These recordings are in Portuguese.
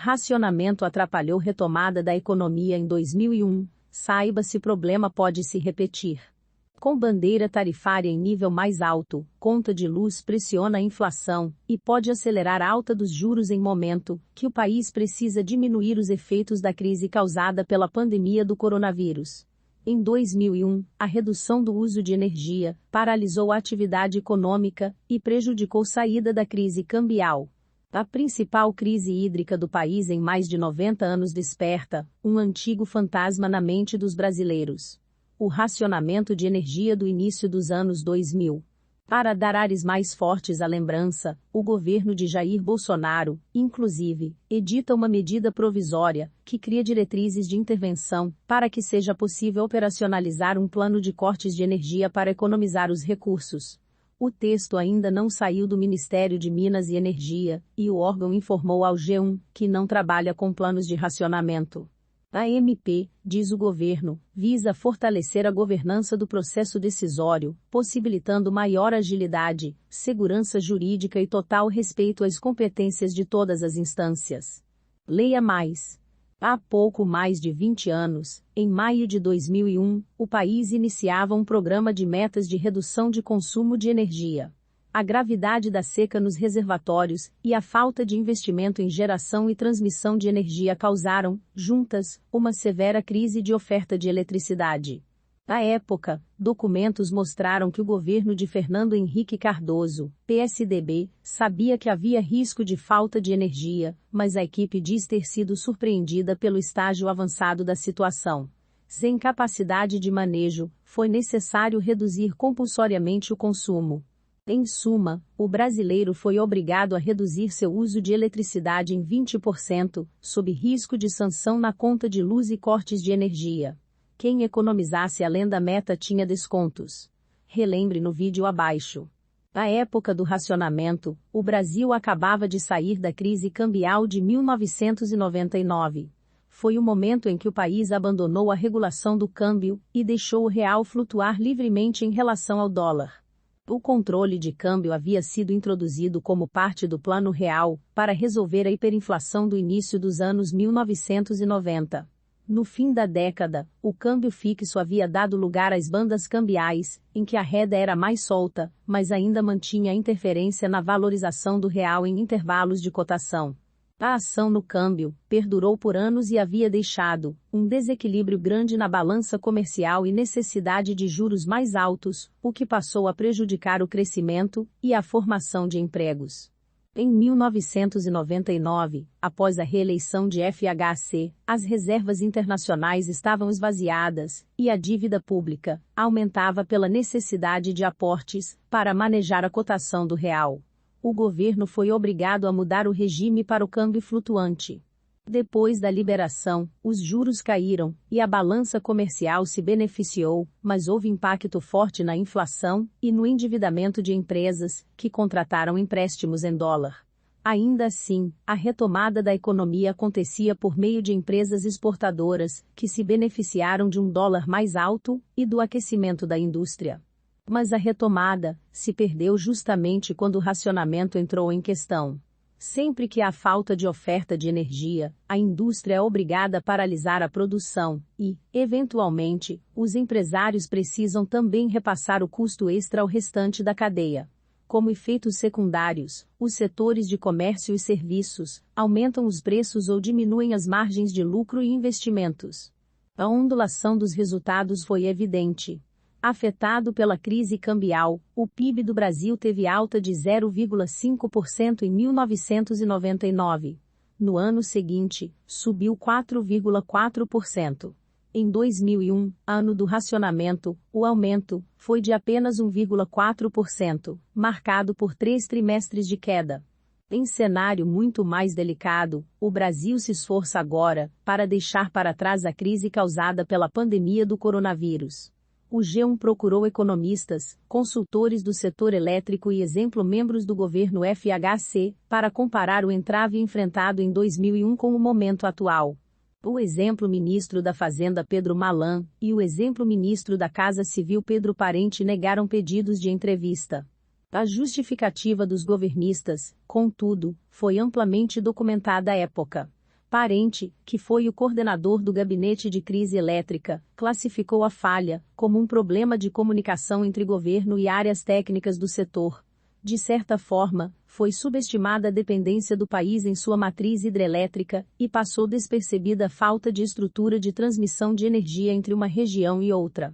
Racionamento atrapalhou retomada da economia em 2001. Saiba se problema pode se repetir. Com bandeira tarifária em nível mais alto, conta de luz pressiona a inflação e pode acelerar a alta dos juros em momento que o país precisa diminuir os efeitos da crise causada pela pandemia do coronavírus. Em 2001, a redução do uso de energia paralisou a atividade econômica e prejudicou a saída da crise cambial. A principal crise hídrica do país em mais de 90 anos desperta um antigo fantasma na mente dos brasileiros: o racionamento de energia do início dos anos 2000. Para dar ares mais fortes à lembrança, o governo de Jair Bolsonaro, inclusive, edita uma medida provisória que cria diretrizes de intervenção para que seja possível operacionalizar um plano de cortes de energia para economizar os recursos. O texto ainda não saiu do Ministério de Minas e Energia, e o órgão informou ao G1 que não trabalha com planos de racionamento. A MP, diz o governo, visa fortalecer a governança do processo decisório, possibilitando maior agilidade, segurança jurídica e total respeito às competências de todas as instâncias. Leia mais. Há pouco mais de 20 anos, em maio de 2001, o país iniciava um programa de metas de redução de consumo de energia. A gravidade da seca nos reservatórios e a falta de investimento em geração e transmissão de energia causaram, juntas, uma severa crise de oferta de eletricidade. À época, documentos mostraram que o governo de Fernando Henrique Cardoso, PSDB, sabia que havia risco de falta de energia, mas a equipe diz ter sido surpreendida pelo estágio avançado da situação. Sem capacidade de manejo, foi necessário reduzir compulsoriamente o consumo. Em suma, o brasileiro foi obrigado a reduzir seu uso de eletricidade em 20%, sob risco de sanção na conta de luz e cortes de energia. Quem economizasse além da meta tinha descontos. Relembre no vídeo abaixo. À época do racionamento, o Brasil acabava de sair da crise cambial de 1999. Foi o momento em que o país abandonou a regulação do câmbio e deixou o real flutuar livremente em relação ao dólar. O controle de câmbio havia sido introduzido como parte do Plano Real para resolver a hiperinflação do início dos anos 1990. No fim da década, o câmbio fixo havia dado lugar às bandas cambiais, em que a reda era mais solta, mas ainda mantinha a interferência na valorização do real em intervalos de cotação. A ação no câmbio perdurou por anos e havia deixado um desequilíbrio grande na balança comercial e necessidade de juros mais altos, o que passou a prejudicar o crescimento e a formação de empregos. Em 1999, após a reeleição de FHC, as reservas internacionais estavam esvaziadas, e a dívida pública aumentava pela necessidade de aportes para manejar a cotação do real. O governo foi obrigado a mudar o regime para o câmbio flutuante. Depois da liberação, os juros caíram, e a balança comercial se beneficiou, mas houve impacto forte na inflação e no endividamento de empresas, que contrataram empréstimos em dólar. Ainda assim, a retomada da economia acontecia por meio de empresas exportadoras, que se beneficiaram de um dólar mais alto, e do aquecimento da indústria. Mas a retomada se perdeu justamente quando o racionamento entrou em questão. Sempre que há falta de oferta de energia, a indústria é obrigada a paralisar a produção e, eventualmente, os empresários precisam também repassar o custo extra ao restante da cadeia. Como efeitos secundários, os setores de comércio e serviços aumentam os preços ou diminuem as margens de lucro e investimentos. A ondulação dos resultados foi evidente. Afetado pela crise cambial, o PIB do Brasil teve alta de 0,5% em 1999. No ano seguinte, subiu 4,4%. Em 2001, ano do racionamento, o aumento foi de apenas 1,4%, marcado por 3 trimestres de queda. Em cenário muito mais delicado, o Brasil se esforça agora para deixar para trás a crise causada pela pandemia do coronavírus. O G1 procurou economistas, consultores do setor elétrico e membros do governo FHC, para comparar o entrave enfrentado em 2001 com o momento atual. O ministro da Fazenda Pedro Malan e o ministro da Casa Civil Pedro Parente negaram pedidos de entrevista. A justificativa dos governistas, contudo, foi amplamente documentada à época. Parente, que foi o coordenador do gabinete de crise elétrica, classificou a falha como um problema de comunicação entre governo e áreas técnicas do setor. De certa forma, foi subestimada a dependência do país em sua matriz hidrelétrica, e passou despercebida a falta de estrutura de transmissão de energia entre uma região e outra.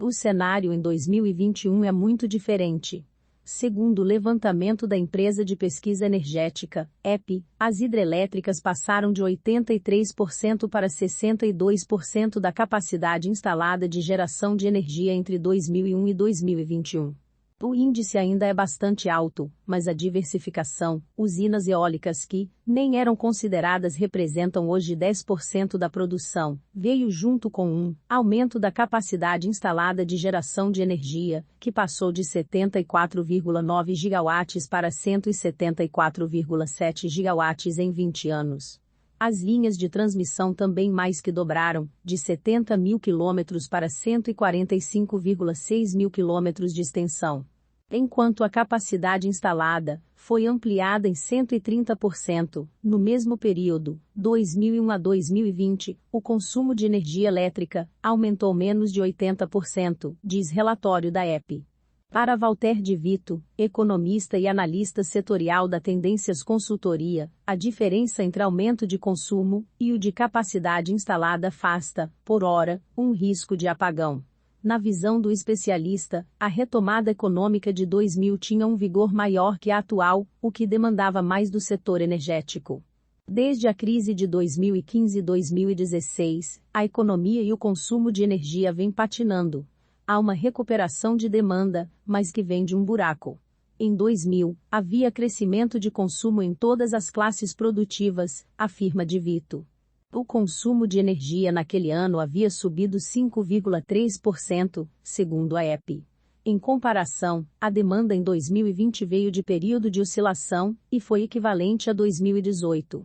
O cenário em 2021 é muito diferente. Segundo o levantamento da Empresa de Pesquisa Energética, EPE, as hidrelétricas passaram de 83% para 62% da capacidade instalada de geração de energia entre 2001 e 2021. O índice ainda é bastante alto, mas a diversificação, usinas eólicas que nem eram consideradas representam hoje 10% da produção, veio junto com um aumento da capacidade instalada de geração de energia, que passou de 74,9 gigawatts para 174,7 gigawatts em 20 anos. As linhas de transmissão também mais que dobraram, de 70 mil quilômetros para 145,6 mil quilômetros de extensão. Enquanto a capacidade instalada foi ampliada em 130%, no mesmo período, 2001 a 2020, o consumo de energia elétrica aumentou menos de 80%, diz relatório da EPE. Para Walter de Vito, economista e analista setorial da Tendências Consultoria, a diferença entre aumento de consumo e o de capacidade instalada afasta, por hora, um risco de apagão. Na visão do especialista, a retomada econômica de 2000 tinha um vigor maior que a atual, o que demandava mais do setor energético. Desde a crise de 2015 e 2016, a economia e o consumo de energia vêm patinando. Há uma recuperação de demanda, mas que vem de um buraco. Em 2000, havia crescimento de consumo em todas as classes produtivas, afirma de Vito. O consumo de energia naquele ano havia subido 5,3%, segundo a EPE. Em comparação, a demanda em 2020 veio de período de oscilação, e foi equivalente a 2018.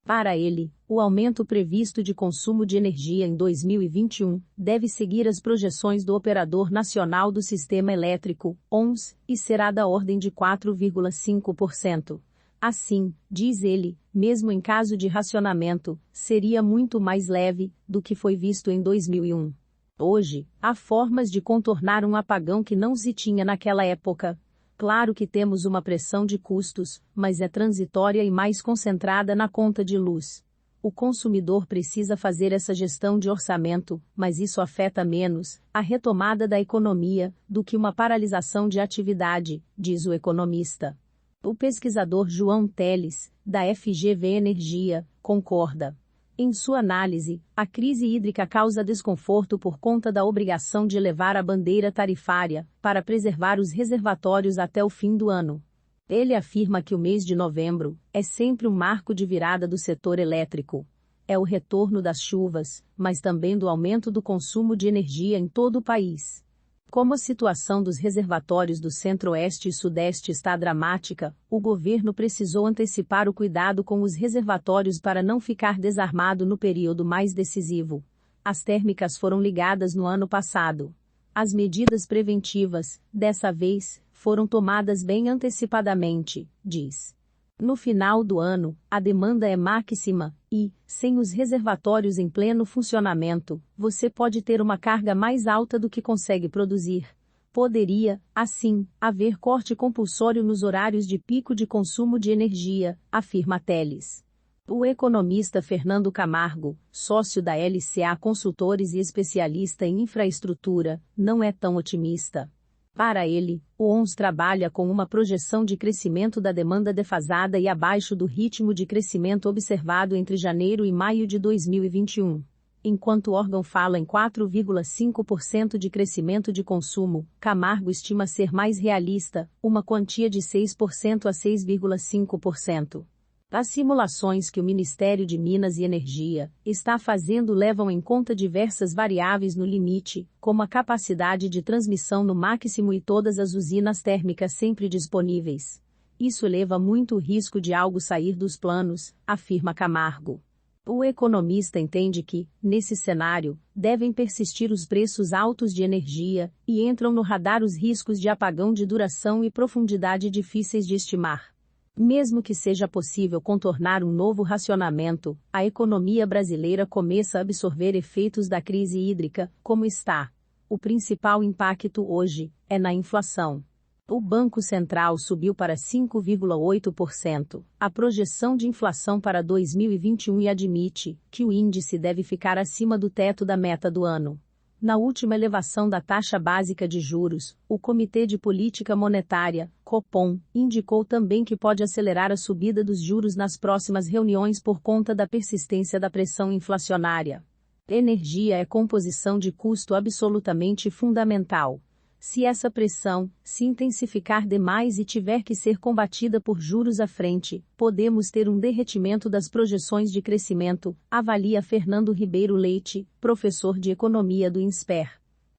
Para ele, o aumento previsto de consumo de energia em 2021 deve seguir as projeções do Operador Nacional do Sistema Elétrico, ONS, e será da ordem de 4,5%. Assim, diz ele, mesmo em caso de racionamento, seria muito mais leve do que foi visto em 2001. Hoje, há formas de contornar um apagão que não se tinha naquela época. Claro que temos uma pressão de custos, mas é transitória e mais concentrada na conta de luz. O consumidor precisa fazer essa gestão de orçamento, mas isso afeta menos a retomada da economia do que uma paralisação de atividade, diz o economista. O pesquisador João Teles, da FGV Energia, concorda. Em sua análise, a crise hídrica causa desconforto por conta da obrigação de elevar a bandeira tarifária, para preservar os reservatórios até o fim do ano. Ele afirma que o mês de novembro é sempre um marco de virada do setor elétrico. É o retorno das chuvas, mas também do aumento do consumo de energia em todo o país. Como a situação dos reservatórios do Centro-Oeste e Sudeste está dramática, o governo precisou antecipar o cuidado com os reservatórios para não ficar desarmado no período mais decisivo. As térmicas foram ligadas no ano passado. As medidas preventivas, dessa vez, foram tomadas bem antecipadamente, diz. No final do ano, a demanda é máxima, e, sem os reservatórios em pleno funcionamento, você pode ter uma carga mais alta do que consegue produzir. Poderia, assim, haver corte compulsório nos horários de pico de consumo de energia, afirma Teles. O economista Fernando Camargo, sócio da LCA Consultores e especialista em infraestrutura, não é tão otimista. Para ele, o ONS trabalha com uma projeção de crescimento da demanda defasada e abaixo do ritmo de crescimento observado entre janeiro e maio de 2021. Enquanto o órgão fala em 4,5% de crescimento de consumo, Camargo estima ser mais realista, uma quantia de 6% a 6,5%. As simulações que o Ministério de Minas e Energia está fazendo levam em conta diversas variáveis no limite, como a capacidade de transmissão no máximo e todas as usinas térmicas sempre disponíveis. Isso eleva muito o risco de algo sair dos planos, afirma Camargo. O economista entende que, nesse cenário, devem persistir os preços altos de energia, e entram no radar os riscos de apagão de duração e profundidade difíceis de estimar. Mesmo que seja possível contornar um novo racionamento, a economia brasileira começa a absorver efeitos da crise hídrica, como está. O principal impacto hoje é na inflação. O Banco Central subiu para 5,8% a projeção de inflação para 2021 e admite que o índice deve ficar acima do teto da meta do ano. Na última elevação da taxa básica de juros, o Comitê de Política Monetária, Copom, indicou também que pode acelerar a subida dos juros nas próximas reuniões por conta da persistência da pressão inflacionária. Energia é composição de custo absolutamente fundamental. Se essa pressão se intensificar demais e tiver que ser combatida por juros à frente, podemos ter um derretimento das projeções de crescimento, avalia Fernando Ribeiro Leite, professor de economia do INSPER.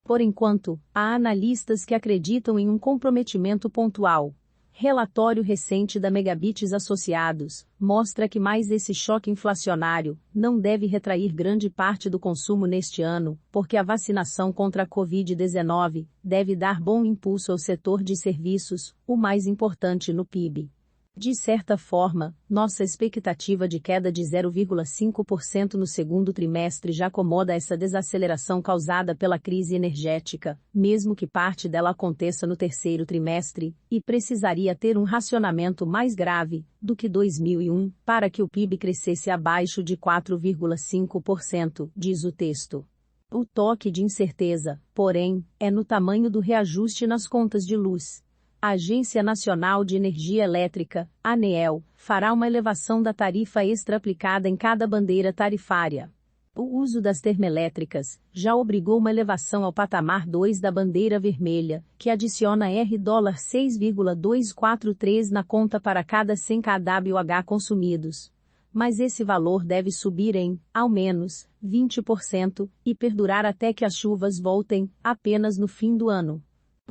Por enquanto, há analistas que acreditam em um comprometimento pontual. Relatório recente da Megabits Associados mostra que mais esse choque inflacionário não deve retrair grande parte do consumo neste ano, porque a vacinação contra a Covid-19 deve dar bom impulso ao setor de serviços, o mais importante no PIB. De certa forma, nossa expectativa de queda de 0,5% no segundo trimestre já acomoda essa desaceleração causada pela crise energética, mesmo que parte dela aconteça no terceiro trimestre, e precisaria ter um racionamento mais grave do que 2001 para que o PIB crescesse abaixo de 4,5%, diz o texto. O toque de incerteza, porém, é no tamanho do reajuste nas contas de luz. A Agência Nacional de Energia Elétrica, ANEEL, fará uma elevação da tarifa extra aplicada em cada bandeira tarifária. O uso das termoelétricas já obrigou uma elevação ao patamar 2 da bandeira vermelha, que adiciona $R$ 6,243 na conta para cada 100 kWh consumidos. Mas esse valor deve subir em, ao menos, 20% e perdurar até que as chuvas voltem, apenas no fim do ano.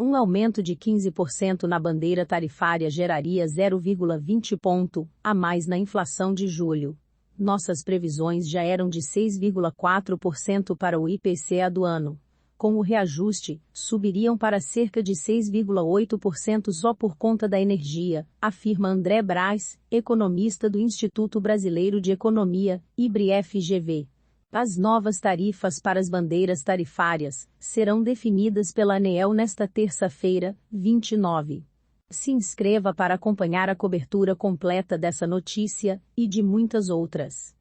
Um aumento de 15% na bandeira tarifária geraria 0,20 ponto a mais na inflação de julho. Nossas previsões já eram de 6,4% para o IPCA do ano. Com o reajuste, subiriam para cerca de 6,8% só por conta da energia, afirma André Braz, economista do Instituto Brasileiro de Economia, IBRE-FGV. As novas tarifas para as bandeiras tarifárias serão definidas pela ANEEL nesta terça-feira, 29. Se inscreva para acompanhar a cobertura completa dessa notícia e de muitas outras.